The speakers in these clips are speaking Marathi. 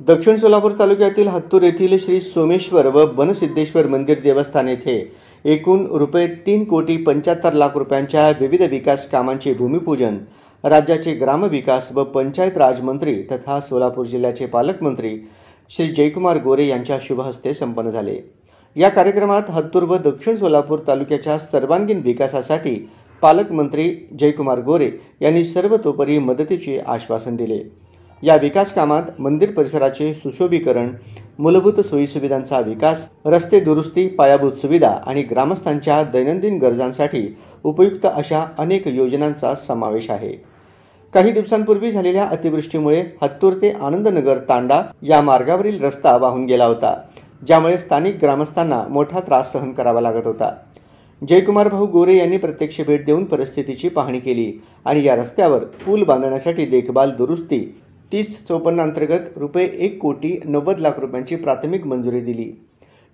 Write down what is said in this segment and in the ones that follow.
दक्षिण सोलापूर तालुक्यातील हत्तूर येथील श्री सोमेश्वर व बनसिद्धेश्वर मंदिर देवस्थान येथे एकूण ₹3,75,00,000 रुपयांच्या विविध विकास कामांचे भूमिपूजन राज्याचे ग्रामविकास व पंचायत राज मंत्री तथा सोलापूर जिल्ह्याचे पालकमंत्री श्री जयकुमार गोरे यांच्या शुभ हस्ते संपन्न झाले। या कार्यक्रमात हत्तूर व दक्षिण सोलापूर तालुक्याच्या सर्वांगीण विकासासाठी पालकमंत्री जयकुमार गोरे यांनी सर्वतोपरी मदतीचे आश्वासन दिले। या विकास कामात मंदिर परिसराचे सुशोभीकरण, मूलभूत सोयीसुविधांचा विकास, रस्ते दुरुस्ती, पायाभूत सुविधा आणि ग्रामस्थांच्या दैनंदिन गरजांसाठी उपयुक्त अशा अनेक योजनांचा समावेश आहे। काही दिवसांपूर्वी झालेल्या अतिवृष्टीमुळे हत्तूर ते आनंदनगर तांडा या मार्गावरील रस्ता वाहून गेला होता, ज्यामुळे स्थानिक ग्रामस्थांना मोठा त्रास सहन करावा लागत होता। जयकुमार भाऊ गोरे यांनी प्रत्यक्ष भेट देऊन परिस्थितीची पाहणी केली आणि या रस्त्यावर पूल बांधण्यासाठी देखभाल दुरुस्ती 3054 अंतर्गत ₹1,90,00,000 रुपयांची प्राथमिक मंजुरी दिली।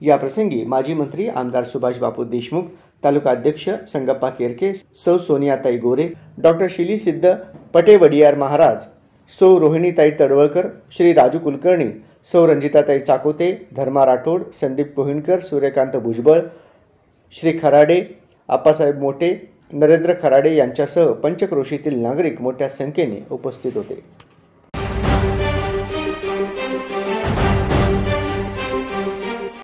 या प्रसंगी माजी मंत्री आमदार सुभाष बापू देशमुख, तालुका अध्यक्ष संगप्पा केरके, सौ सोनियाताई गोरे, डॉक्टर शिली सिद्ध पटेवडियार महाराज, सौ रोहिणीताई तडवळकर, श्री राजू कुलकर्णी, सौ रंजिताताई चाकोते, धर्मा राठोड, संदीप कोहिनकर, सूर्यकांत भुजबळ, श्री खराडे, आप्पासाहेब मोटे, नरेंद्र खराडे यांच्यासह पंचक्रोशीतील नागरिक मोठ्या संख्येने उपस्थित होते।